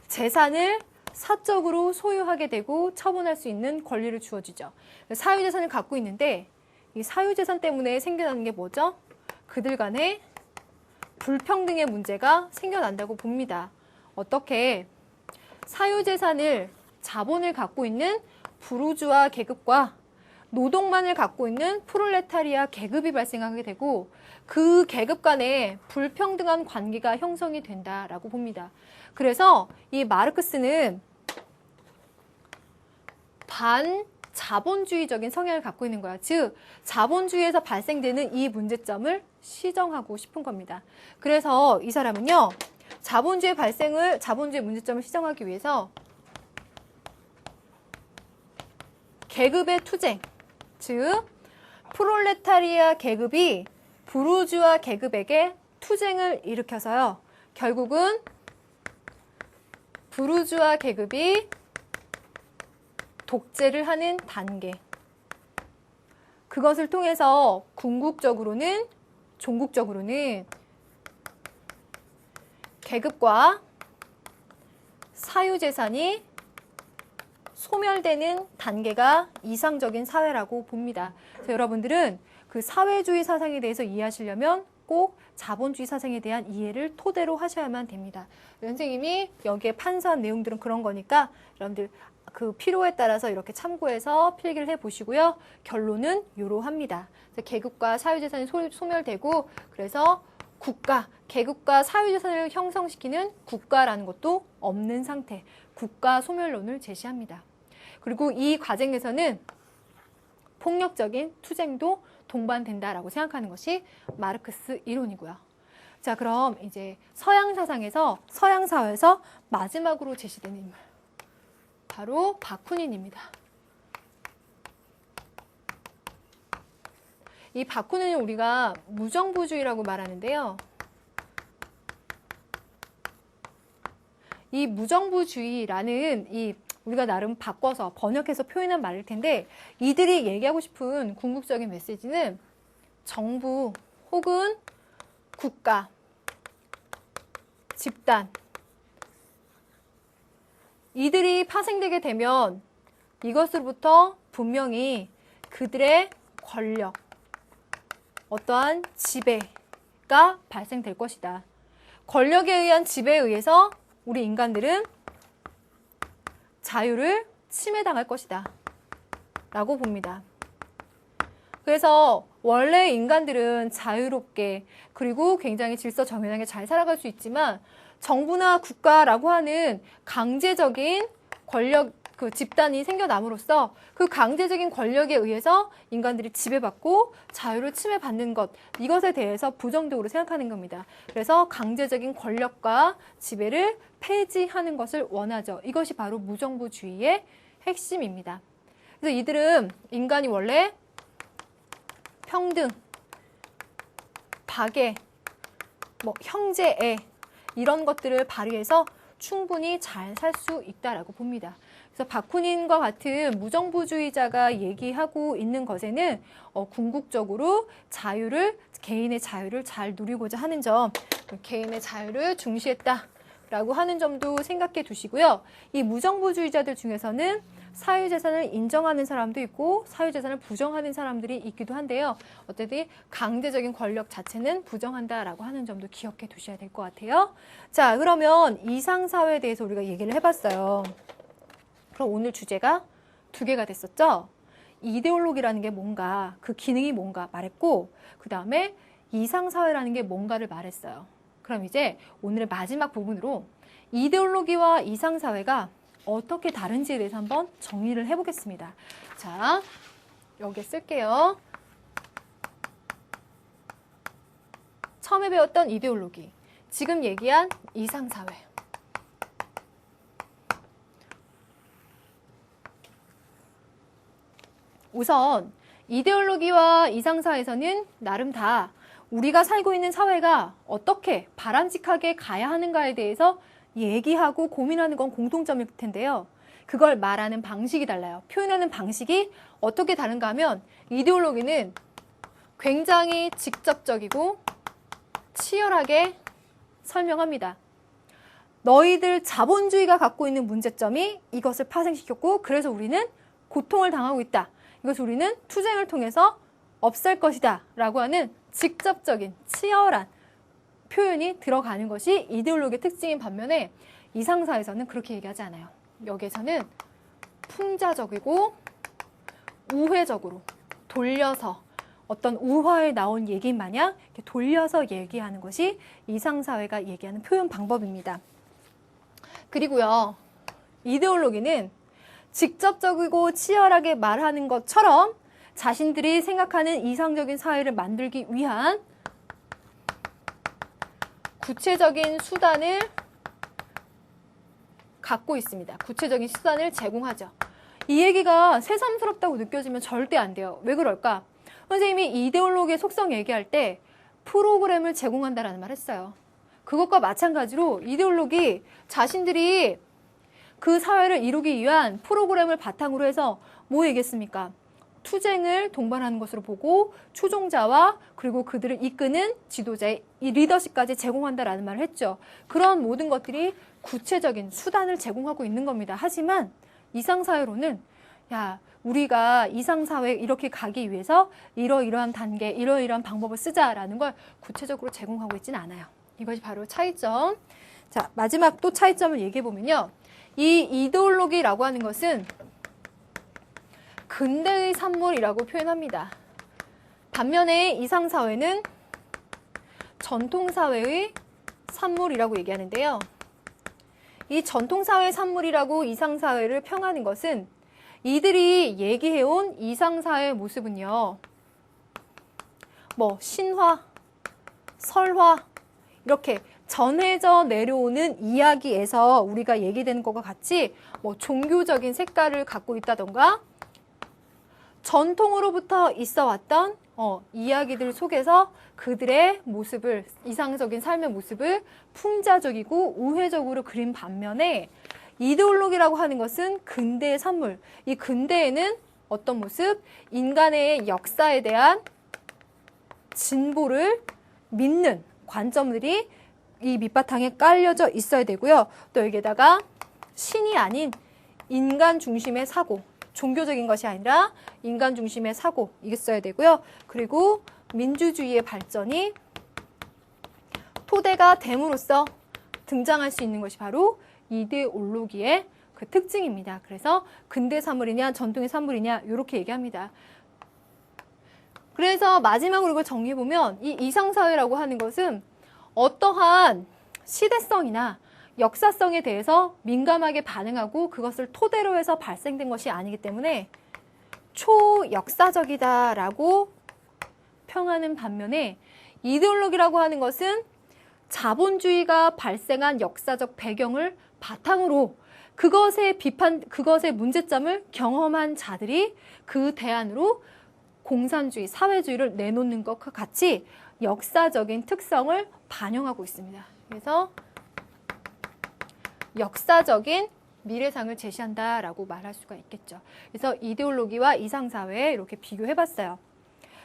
재산을 사적으로 소유하게 되고 처분할 수 있는 권리를 주어주죠. 사유재산을 갖고 있는데 이 사유재산 때문에 생겨나는 게 뭐죠? 그들 간의 불평등의 문제가 생겨난다고 봅니다. 어떻게? 사유재산을, 자본을 갖고 있는 부르주아 계급과 노동만을 갖고 있는 프롤레타리아 계급이 발생하게 되고 그 계급 간의 불평등한 관계가 형성이 된다라고 봅니다. 그래서 이 마르크스는 반자본주의적인 성향을 갖고 있는 거야. 즉, 자본주의에서 발생되는 이 문제점을 시정하고 싶은 겁니다. 그래서 이 사람은요, 자본주의 문제점을 시정하기 위해서 계급의 투쟁, 즉 프롤레타리아 계급이 부르주아 계급에게 투쟁을 일으켜서요, 결국은 부르주아 계급이 독재를 하는 단계, 그것을 통해서 궁극적으로는, 종국적으로는 계급과 사유재산이 소멸되는 단계가 이상적인 사회라고 봅니다. 그래서 여러분들은 그 사회주의 사상에 대해서 이해하시려면 꼭 자본주의 사상에 대한 이해를 토대로 하셔야만 됩니다. 선생님이 여기에 판서한 내용들은 그런 거니까 여러분들 그 필요에 따라서 이렇게 참고해서 필기를 해보시고요. 결론은 이러합니다. 계급과 사유재산이 소멸되고 그래서 국가, 계급과 사유재산을 형성시키는 국가라는 것도 없는 상태, 국가 소멸론을 제시합니다. 그리고 이 과정에서는 폭력적인 투쟁도 동반된다라고 생각하는 것이 마르크스 이론이고요. 자, 그럼 이제 서양 사상에서, 서양 사회에서 마지막으로 제시된 인물, 바로 바쿠닌입니다. 이 바쿠닌은 우리가 무정부주의라고 말하는데요. 이 무정부주의라는 이 우리가 나름 바꿔서 번역해서 표현한 말일 텐데 이들이 얘기하고 싶은 궁극적인 메시지는 정부 혹은 국가, 집단 이들이 파생되게 되면 이것으로부터 분명히 그들의 권력, 어떠한 지배가 발생될 것이다. 권력에 의한 지배에 의해서 우리 인간들은 자유를 침해당할 것이다 라고 봅니다. 그래서 원래 인간들은 자유롭게 그리고 굉장히 질서정연하게 잘 살아갈 수 있지만 정부나 국가라고 하는 강제적인 권력 그 집단이 생겨남으로써 그 강제적인 권력에 의해서 인간들이 지배받고 자유를 침해받는 것, 이것에 대해서 부정적으로 생각하는 겁니다. 그래서 강제적인 권력과 지배를 폐지하는 것을 원하죠. 이것이 바로 무정부주의의 핵심입니다. 그래서 이들은 인간이 원래 평등, 박애, 형제애 이런 것들을 발휘해서 충분히 잘 살 수 있다라고 봅니다. 그래서 바쿠닌과 같은 무정부주의자가 얘기하고 있는 것에는 궁극적으로 개인의 자유를 잘 누리고자 하는 점, 개인의 자유를 중시했다라고 하는 점도 생각해 두시고요. 이 무정부주의자들 중에서는 사유재산을 인정하는 사람도 있고 사유재산을 부정하는 사람들이 있기도 한데요. 어쨌든 강제적인 권력 자체는 부정한다라고 하는 점도 기억해 두셔야 될 것 같아요. 자, 그러면 이상사회에 대해서 우리가 얘기를 해봤어요. 그럼 오늘 주제가 2개가 됐었죠? 이데올로기라는 게 뭔가, 그 기능이 뭔가 말했고 그 다음에 이상사회라는 게 뭔가를 말했어요. 그럼 이제 오늘의 마지막 부분으로 이데올로기와 이상사회가 어떻게 다른지에 대해서 한번 정리를 해보겠습니다. 자, 여기에 쓸게요. 처음에 배웠던 이데올로기, 지금 얘기한 이상사회. 우선 이데올로기와 이상사회에서는 나름 다 우리가 살고 있는 사회가 어떻게 바람직하게 가야 하는가에 대해서 얘기하고 고민하는 건 공통점일 텐데요. 그걸 말하는 방식이 달라요. 표현하는 방식이 어떻게 다른가 하면 이데올로기는 굉장히 직접적이고 치열하게 설명합니다. 너희들 자본주의가 갖고 있는 문제점이 이것을 파생시켰고 그래서 우리는 고통을 당하고 있다. 이것을 우리는 투쟁을 통해서 없앨 것이다 라고 하는 직접적인 치열한 표현이 들어가는 것이 이데올로기의 특징인 반면에 이상사에서는 그렇게 얘기하지 않아요. 여기에서는 풍자적이고 우회적으로 돌려서 어떤 우화에 나온 얘기 마냥 이렇게 돌려서 얘기하는 것이 이상사회가 얘기하는 표현 방법입니다. 그리고요, 이데올로기는 직접적이고 치열하게 말하는 것처럼 자신들이 생각하는 이상적인 사회를 만들기 위한 구체적인 수단을 갖고 있습니다. 구체적인 수단을 제공하죠. 이 얘기가 새삼스럽다고 느껴지면 절대 안 돼요. 왜 그럴까? 선생님이 이데올로기의 속성 얘기할 때 프로그램을 제공한다라는 말 했어요. 그것과 마찬가지로 이데올로기 자신들이 그 사회를 이루기 위한 프로그램을 바탕으로 해서 뭐 얘기했습니까? 투쟁을 동반하는 것으로 보고 추종자와 그리고 그들을 이끄는 지도자의 이 리더십까지 제공한다라는 말을 했죠. 그런 모든 것들이 구체적인 수단을 제공하고 있는 겁니다. 하지만 이상사회로는 우리가 이상사회 이렇게 가기 위해서 이러이러한 단계, 이러이러한 방법을 쓰자라는 걸 구체적으로 제공하고 있지는 않아요. 이것이 바로 차이점. 자, 마지막 또 차이점을 얘기해보면요. 이 이데올로기라고 하는 것은 근대의 산물이라고 표현합니다. 반면에 이상사회는 전통사회의 산물이라고 얘기하는데요. 이 전통사회의 산물이라고 이상사회를 평하는 것은 이들이 얘기해온 이상사회의 모습은요. 신화, 설화 이렇게 전해져 내려오는 이야기에서 우리가 얘기되는 것과 같이 종교적인 색깔을 갖고 있다던가 전통으로부터 있어왔던 이야기들 속에서 그들의 모습을, 이상적인 삶의 모습을 풍자적이고 우회적으로 그린 반면에 이데올로기라고 하는 것은 근대의 산물. 이 근대에는 어떤 모습? 인간의 역사에 대한 진보를 믿는 관점들이 이 밑바탕에 깔려져 있어야 되고요. 또 여기에다가 신이 아닌 인간 중심의 사고, 종교적인 것이 아니라 인간 중심의 사고 있어야 되고요. 그리고 민주주의의 발전이 토대가 됨으로써 등장할 수 있는 것이 바로 이데올로기의 그 특징입니다. 그래서 근대 산물이냐 전통의 산물이냐 이렇게 얘기합니다. 그래서 마지막으로 이걸 정리해보면 이 이상사회라고 하는 것은 어떠한 시대성이나 역사성에 대해서 민감하게 반응하고 그것을 토대로 해서 발생된 것이 아니기 때문에 초역사적이다라고 평하는 반면에 이데올로기라고 하는 것은 자본주의가 발생한 역사적 배경을 바탕으로 그것의 문제점을 경험한 자들이 그 대안으로 공산주의, 사회주의를 내놓는 것과 같이 역사적인 특성을 반영하고 있습니다. 그래서 역사적인 미래상을 제시한다라고 말할 수가 있겠죠. 그래서 이데올로기와 이상사회 이렇게 비교해봤어요.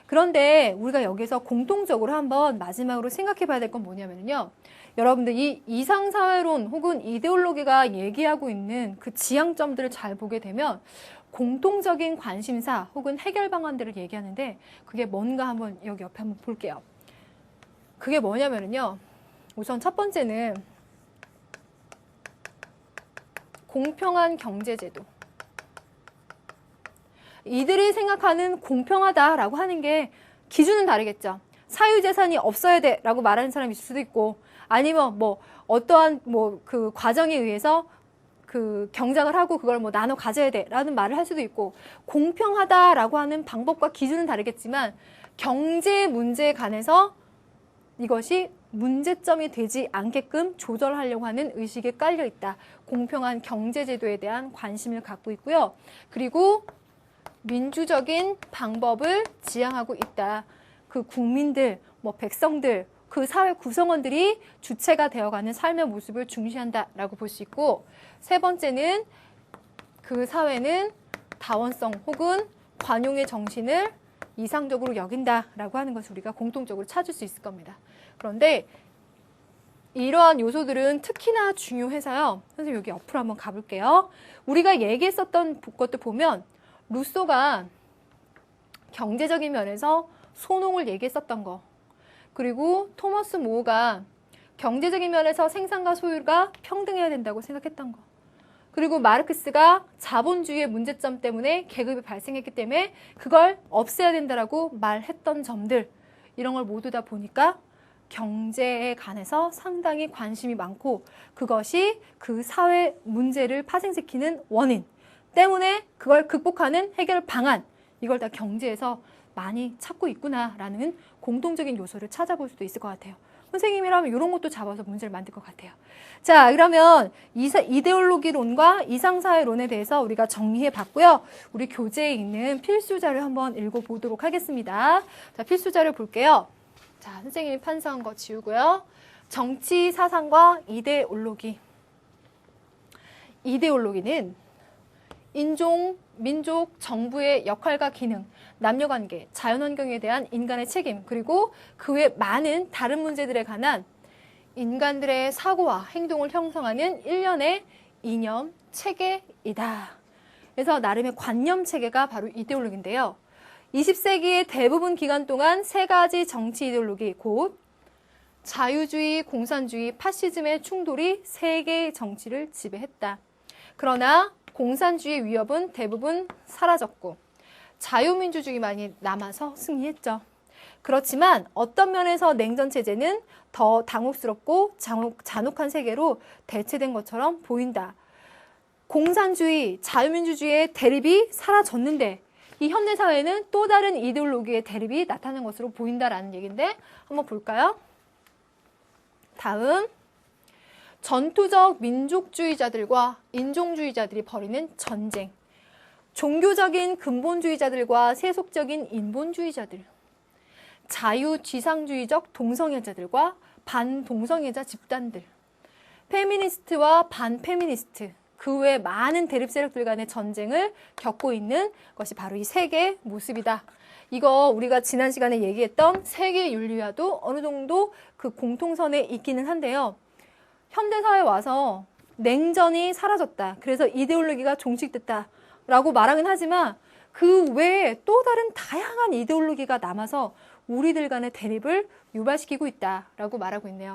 그런데 우리가 여기서 공통적으로 한번 마지막으로 생각해 봐야 될 건 뭐냐면요. 여러분들 이 이상사회론 혹은 이데올로기가 얘기하고 있는 그 지향점들을 잘 보게 되면 공통적인 관심사 혹은 해결 방안들을 얘기하는데 그게 뭔가 한번 여기 옆에 한번 볼게요. 그게 뭐냐면요. 우선 첫 번째는 공평한 경제제도. 이들이 생각하는 공평하다라고 하는 게 기준은 다르겠죠. 사유재산이 없어야 돼라고 말하는 사람이 있을 수도 있고 아니면 뭐 어떠한 그 과정에 의해서 그 경작을 하고 그걸 뭐 나눠 가져야 돼라는 말을 할 수도 있고 공평하다라고 하는 방법과 기준은 다르겠지만 경제 문제에 관해서 이것이 문제점이 되지 않게끔 조절하려고 하는 의식에 깔려 있다. 공평한 경제제도에 대한 관심을 갖고 있고요. 그리고 민주적인 방법을 지향하고 있다. 그 국민들, 백성들, 그 사회 구성원들이 주체가 되어가는 삶의 모습을 중시한다라고 볼 수 있고 세 번째는 그 사회는 다원성 혹은 관용의 정신을 이상적으로 여긴다라고 하는 것을 우리가 공통적으로 찾을 수 있을 겁니다. 그런데 이러한 요소들은 특히나 중요해서요. 선생님 여기 옆으로 한번 가볼게요. 우리가 얘기했었던 것도 보면 루소가 경제적인 면에서 소농을 얘기했었던 거 그리고 토머스 모어가 경제적인 면에서 생산과 소유가 평등해야 된다고 생각했던 거 그리고 마르크스가 자본주의의 문제점 때문에 계급이 발생했기 때문에 그걸 없애야 된다라고 말했던 점들 이런 걸 모두 다 보니까 경제에 관해서 상당히 관심이 많고 그것이 그 사회 문제를 파생시키는 원인 때문에 그걸 극복하는 해결 방안 이걸 다 경제에서 많이 찾고 있구나라는 공통적인 요소를 찾아볼 수도 있을 것 같아요. 선생님이라면 이런 것도 잡아서 문제를 만들 것 같아요. 자, 그러면 이데올로기론과 이상사회론에 대해서 우리가 정리해 봤고요. 우리 교재에 있는 필수 자료 한번 읽어보도록 하겠습니다. 자, 필수 자료 볼게요. 자, 선생님이 판서한 거 지우고요. 정치 사상과 이데올로기. 이데올로기는 인종, 민족, 정부의 역할과 기능, 남녀관계, 자연환경에 대한 인간의 책임, 그리고 그 외 많은 다른 문제들에 관한 인간들의 사고와 행동을 형성하는 일련의 이념, 체계이다. 그래서 나름의 관념 체계가 바로 이데올로기인데요. 20세기의 대부분 기간 동안 세 가지 정치 이데올로기, 곧 자유주의, 공산주의, 파시즘의 충돌이 세계의 정치를 지배했다. 그러나 공산주의의 위협은 대부분 사라졌고 자유민주주의만이 남아서 승리했죠. 그렇지만 어떤 면에서 냉전체제는 더 당혹스럽고 잔혹한 세계로 대체된 것처럼 보인다. 공산주의, 자유민주주의의 대립이 사라졌는데 이 현대사회는 또 다른 이데올로기의 대립이 나타나는 것으로 보인다라는 얘기인데 한번 볼까요? 다음. 전투적 민족주의자들과 인종주의자들이 벌이는 전쟁, 종교적인 근본주의자들과 세속적인 인본주의자들, 자유지상주의적 동성애자들과 반동성애자 집단들, 페미니스트와 반페미니스트, 그 외 많은 대립 세력들 간의 전쟁을 겪고 있는 것이 바로 이 세계의 모습이다. 이거 우리가 지난 시간에 얘기했던 세계 윤리와도 어느 정도 그 공통선에 있기는 한데요. 현대사회에 와서 냉전이 사라졌다. 그래서 이데올로기가 종식됐다라고 말하긴 하지만 그 외에 또 다른 다양한 이데올로기가 남아서 우리들 간의 대립을 유발시키고 있다라고 말하고 있네요.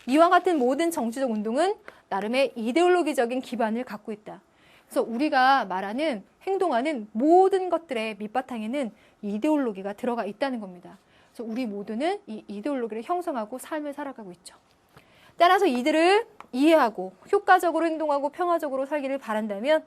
이와 같은 모든 정치적 운동은 나름의 이데올로기적인 기반을 갖고 있다. 그래서 우리가 말하는 행동하는 모든 것들의 밑바탕에는 이데올로기가 들어가 있다는 겁니다. 그래서 우리 모두는 이 이데올로기를 형성하고 삶을 살아가고 있죠. 따라서 이들을 이해하고 효과적으로 행동하고 평화적으로 살기를 바란다면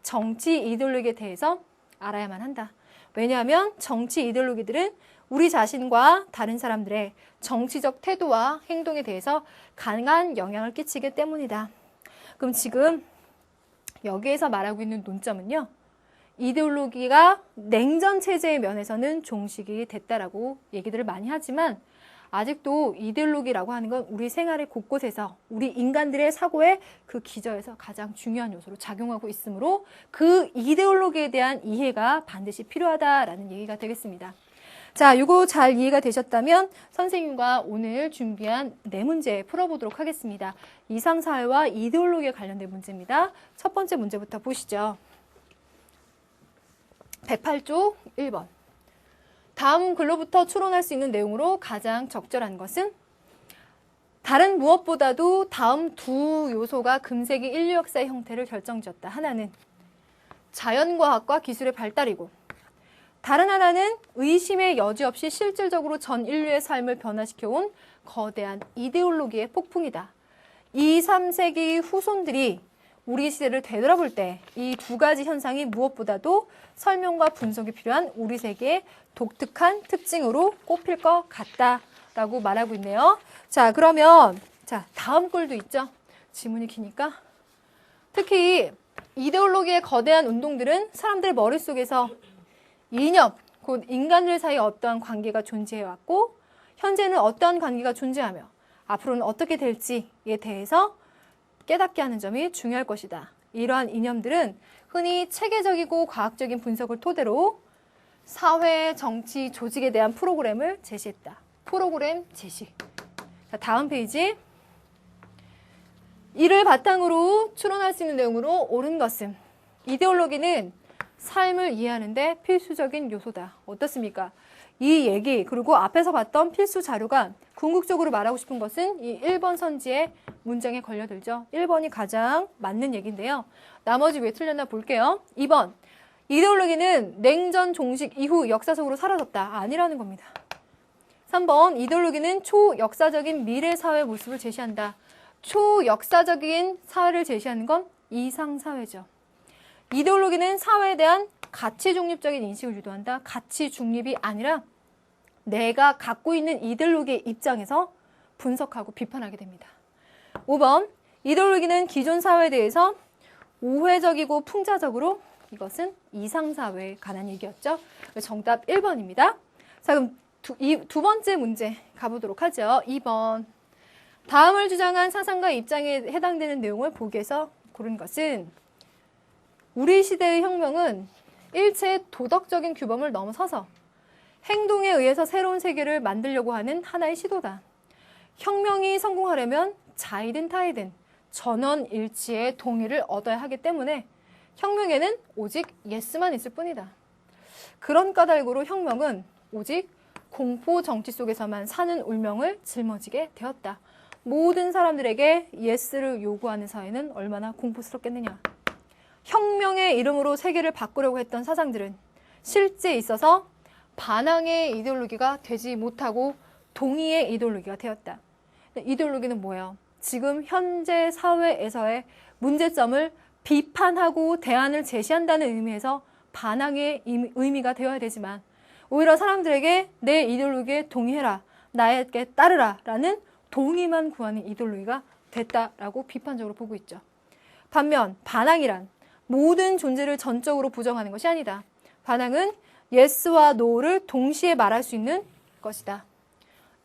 정치 이데올로기에 대해서 알아야만 한다. 왜냐하면 정치 이데올로기들은 우리 자신과 다른 사람들의 정치적 태도와 행동에 대해서 강한 영향을 끼치기 때문이다. 그럼 지금 여기에서 말하고 있는 논점은요. 이데올로기가 냉전 체제의 면에서는 종식이 됐다라고 얘기들을 많이 하지만 아직도 이데올로기라고 하는 건 우리 생활의 곳곳에서 우리 인간들의 사고의 그 기저에서 가장 중요한 요소로 작용하고 있으므로 그 이데올로기에 대한 이해가 반드시 필요하다라는 얘기가 되겠습니다. 자, 이거 잘 이해가 되셨다면 선생님과 오늘 준비한 4문제 풀어보도록 하겠습니다. 이상사회와 이데올로기에 관련된 문제입니다. 첫 번째 문제부터 보시죠. 108쪽 1번. 다음 글로부터 추론할 수 있는 내용으로 가장 적절한 것은 다른 무엇보다도 다음 두 요소가 금세기 인류 역사의 형태를 결정지었다. 하나는 자연과학과 기술의 발달이고 다른 하나는 의심의 여지 없이 실질적으로 전 인류의 삶을 변화시켜온 거대한 이데올로기의 폭풍이다. 2, 3세기 후손들이 우리 시대를 되돌아볼 때 이 두 가지 현상이 무엇보다도 설명과 분석이 필요한 우리 세계의 독특한 특징으로 꼽힐 것 같다라고 말하고 있네요. 자, 그러면 다음 글도 있죠. 지문이 기니까. 특히 이데올로기의 거대한 운동들은 사람들의 머릿속에서 이념, 곧 인간들 사이에 어떠한 관계가 존재해왔고 현재는 어떠한 관계가 존재하며 앞으로는 어떻게 될지에 대해서 깨닫게 하는 점이 중요할 것이다. 이러한 이념들은 흔히 체계적이고 과학적인 분석을 토대로 사회, 정치, 조직에 대한 프로그램을 제시했다. 프로그램 제시. 자, 다음 페이지. 이를 바탕으로 추론할 수 있는 내용으로 옳은 것은 이데올로기는 삶을 이해하는 데 필수적인 요소다. 어떻습니까? 이 얘기 그리고 앞에서 봤던 필수 자료가 궁극적으로 말하고 싶은 것은 이 1번 선지의 문장에 걸려들죠. 1번이 가장 맞는 얘기인데요. 나머지 왜 틀렸나 볼게요. 2번. 이데올로기는 냉전 종식 이후 역사적으로 사라졌다. 아니라는 겁니다. 3번. 이데올로기는 초역사적인 미래 사회 모습을 제시한다. 초역사적인 사회를 제시하는 건 이상사회죠. 이데올로기는 사회에 대한 가치 중립적인 인식을 유도한다. 가치 중립이 아니라 내가 갖고 있는 이데올로기의 입장에서 분석하고 비판하게 됩니다. 5번. 이데올로기는 기존 사회에 대해서 우회적이고 풍자적으로 이것은 이상사회에 관한 얘기였죠. 정답 1번입니다. 자, 그럼 두 번째 문제 가보도록 하죠. 2번. 다음을 주장한 사상가의 입장에 해당되는 내용을 보기에서 고른 것은 우리 시대의 혁명은 일체의 도덕적인 규범을 넘어서서 행동에 의해서 새로운 세계를 만들려고 하는 하나의 시도다. 혁명이 성공하려면 자이든 타이든 전원일치의 동의를 얻어야 하기 때문에 혁명에는 오직 예스만 있을 뿐이다. 그런 까닭으로 혁명은 오직 공포 정치 속에서만 사는 운명을 짊어지게 되었다. 모든 사람들에게 예스를 요구하는 사회는 얼마나 공포스럽겠느냐. 혁명의 이름으로 세계를 바꾸려고 했던 사상들은 실제 있어서 반항의 이데올로기가 되지 못하고 동의의 이데올로기가 되었다. 이데올로기는 뭐예요? 지금 현재 사회에서의 문제점을 비판하고 대안을 제시한다는 의미에서 반항의 의미가 되어야 되지만 오히려 사람들에게 내 이데올로기에 동의해라, 나에게 따르라 라는 동의만 구하는 이데올로기가 됐다라고 비판적으로 보고 있죠. 반면 반항이란 모든 존재를 전적으로 부정하는 것이 아니다. 반항은 예스와 노를 동시에 말할 수 있는 것이다.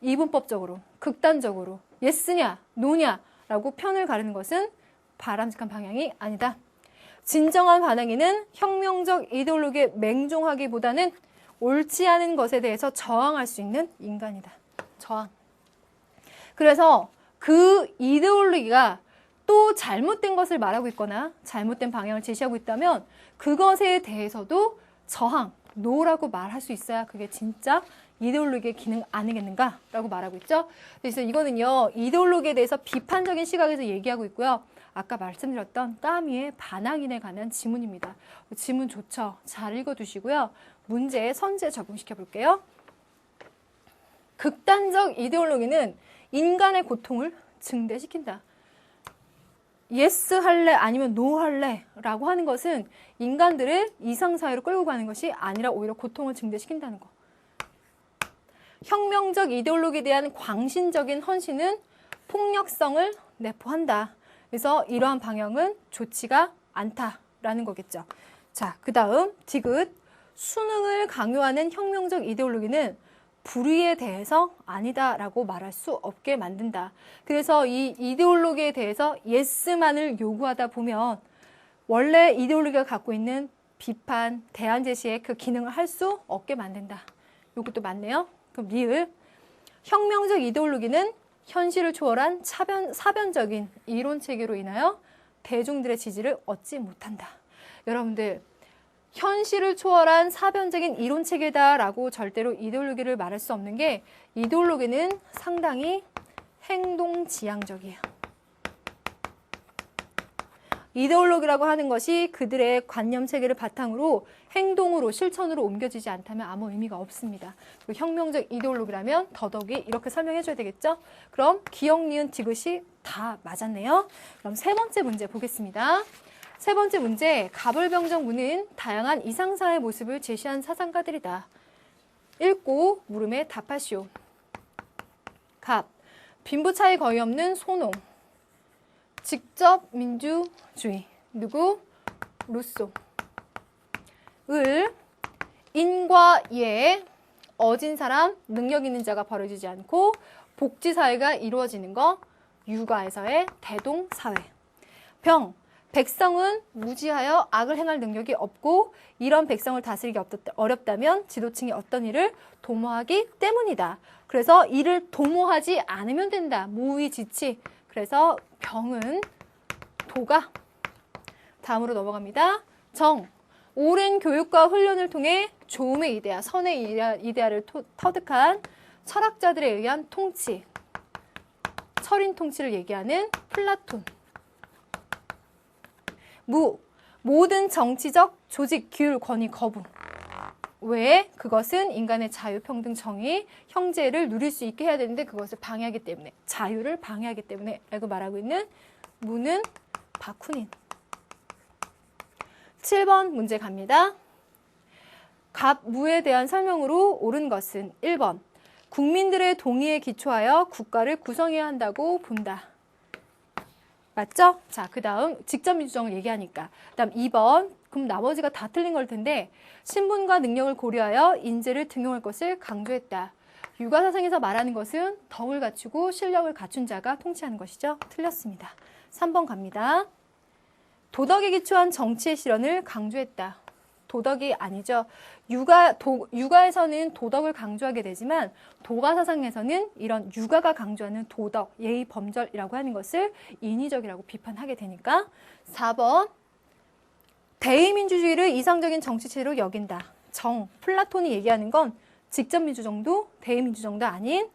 이분법적으로, 극단적으로 예스냐, 노냐라고 편을 가르는 것은 바람직한 방향이 아니다. 진정한 반항에는 혁명적 이데올로기에 맹종하기보다는 옳지 않은 것에 대해서 저항할 수 있는 인간이다. 저항. 그래서 그 이데올로기가 또 잘못된 것을 말하고 있거나 잘못된 방향을 제시하고 있다면 그것에 대해서도 저항, 노라고 말할 수 있어야 그게 진짜 이데올로기의 기능 아니겠는가라고 말하고 있죠. 그래서 이거는요, 이데올로기에 대해서 비판적인 시각에서 얘기하고 있고요. 아까 말씀드렸던 까미의 반항인에 관한 지문입니다. 지문 좋죠? 잘 읽어두시고요. 문제에 선제 적용시켜 볼게요. 극단적 이데올로기는 인간의 고통을 증대시킨다. 예스 할래 아니면 노 할래 라고 하는 것은 인간들을 이상사회로 끌고 가는 것이 아니라 오히려 고통을 증대시킨다는 거. 혁명적 이데올로기에 대한 광신적인 헌신은 폭력성을 내포한다. 그래서 이러한 방향은 좋지가 않다라는 거겠죠. 자, 그 다음 디귿. 수능을 강요하는 혁명적 이데올로기는 불의에 대해서 아니다라고 말할 수 없게 만든다. 그래서 이 이데올로기에 대해서 예스만을 요구하다 보면 원래 이데올로기가 갖고 있는 비판, 대안 제시의 그 기능을 할 수 없게 만든다. 이것도 맞네요. 그럼 리을. 혁명적 이데올로기는 현실을 초월한 사변적인 이론 체계로 인하여 대중들의 지지를 얻지 못한다. 여러분들, 현실을 초월한 사변적인 이론 체계다라고 절대로 이데올로기를 말할 수 없는 게 이데올로기는 상당히 행동지향적이에요. 이데올로기라고 하는 것이 그들의 관념 체계를 바탕으로 행동으로 실천으로 옮겨지지 않다면 아무 의미가 없습니다. 그리고 혁명적 이데올로기라면 더더욱이 이렇게 설명해 줘야 되겠죠? 그럼 기억, 니은, 디귿이 다 맞았네요. 그럼 세 번째 문제 보겠습니다. 세 번째 문제, 가불병정문은 다양한 이상사의 모습을 제시한 사상가들이다. 읽고 물음에 답하시오. 갑, 빈부 차이 거의 없는 소농. 직접 민주주의. 누구? 루소. 을, 인과 예, 어진 사람, 능력 있는 자가 버려지지 않고 복지사회가 이루어지는 거, 육아에서의 대동사회. 병, 백성은 무지하여 악을 행할 능력이 없고 이런 백성을 다스리기 어렵다면 지도층이 어떤 일을 도모하기 때문이다. 그래서 이를 도모하지 않으면 된다. 무의지치. 그래서 병은 도가. 다음으로 넘어갑니다. 정, 오랜 교육과 훈련을 통해 좋음의 이데아, 선의 이데아를 터득한 철학자들에 의한 통치. 철인 통치를 얘기하는 플라톤. 무, 모든 정치적 조직, 규율, 권위, 거부. 왜? 그것은 인간의 자유, 평등, 정의, 형제를 누릴 수 있게 해야 되는데 그것을 방해하기 때문에, 자유를 방해하기 때문에 라고 말하고 있는 무는 바쿠닌. 7번 문제 갑니다. 갑, 무에 대한 설명으로 옳은 것은 1번. 국민들의 동의에 기초하여 국가를 구성해야 한다고 본다. 맞죠? 자, 그 다음 직접민주정을 얘기하니까. 그 다음 2번. 그럼 나머지가 다 틀린 걸 텐데 신분과 능력을 고려하여 인재를 등용할 것을 강조했다. 육아사상에서 말하는 것은 덕을 갖추고 실력을 갖춘 자가 통치하는 것이죠. 틀렸습니다. 3번 갑니다. 도덕에 기초한 정치의 실현을 강조했다. 도덕이 아니죠. 육아에서는 도덕을 강조하게 되지만 도가사상에서는 이런 육아가 강조하는 도덕, 예의, 범절이라고 하는 것을 인위적이라고 비판하게 되니까 4번. 대의민주주의를 이상적인 정치체로 여긴다. 정, 플라톤이 얘기하는 건 직접민주정도, 대의민주정도 아닌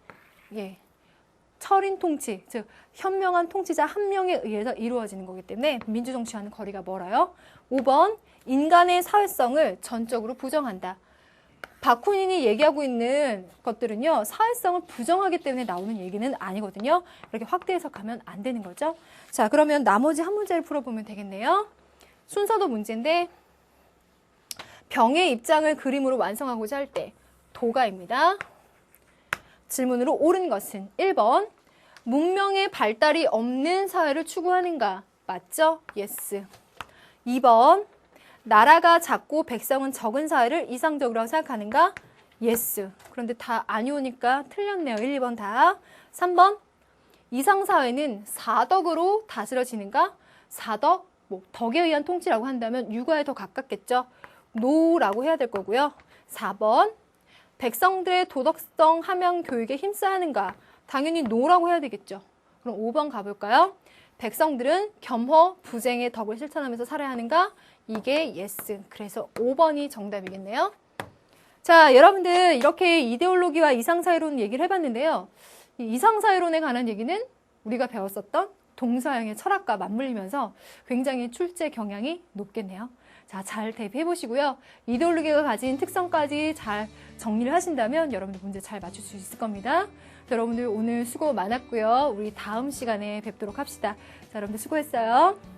철인 통치, 즉 현명한 통치자 한 명에 의해서 이루어지는 거기 때문에 민주정치와는 거리가 멀어요. 5번. 인간의 사회성을 전적으로 부정한다. 바쿠닌이 얘기하고 있는 것들은요, 사회성을 부정하기 때문에 나오는 얘기는 아니거든요. 이렇게 확대 해석하면 안 되는 거죠. 자, 그러면 나머지 한 문제를 풀어보면 되겠네요. 순서도 문제인데 병의 입장을 그림으로 완성하고자 할 때 도가입니다. 질문으로 옳은 것은 1번. 문명의 발달이 없는 사회를 추구하는가? 맞죠? 예스. 2번. 나라가 작고 백성은 적은 사회를 이상적으로 생각하는가? 예스. 그런데 다 아니오니까 틀렸네요. 1, 2번 다. 3번. 이상사회는 사덕으로 다스려지는가? 사덕 뭐 덕에 의한 통치라고 한다면 육아에 더 가깝겠죠. 노라고 해야 될 거고요. 4번 백성들의 도덕성 함양 교육에 힘써야 하는가? 당연히 노라고 해야 되겠죠. 그럼 5번 가볼까요? 백성들은 겸허 부쟁의 덕을 실천하면서 살아야 하는가? 이게 yes. 그래서 5번이 정답이겠네요. 자, 여러분들 이렇게 이데올로기와 이상사회론 얘기를 해봤는데요. 이 이상사회론에 관한 얘기는 우리가 배웠었던 동서양의 철학과 맞물리면서 굉장히 출제 경향이 높겠네요. 자, 잘 대비해 보시고요. 이데올로기가 가진 특성까지 잘 정리를 하신다면 여러분들 문제 잘 맞출 수 있을 겁니다. 여러분들 오늘 수고 많았고요. 우리 다음 시간에 뵙도록 합시다. 자, 여러분들 수고했어요.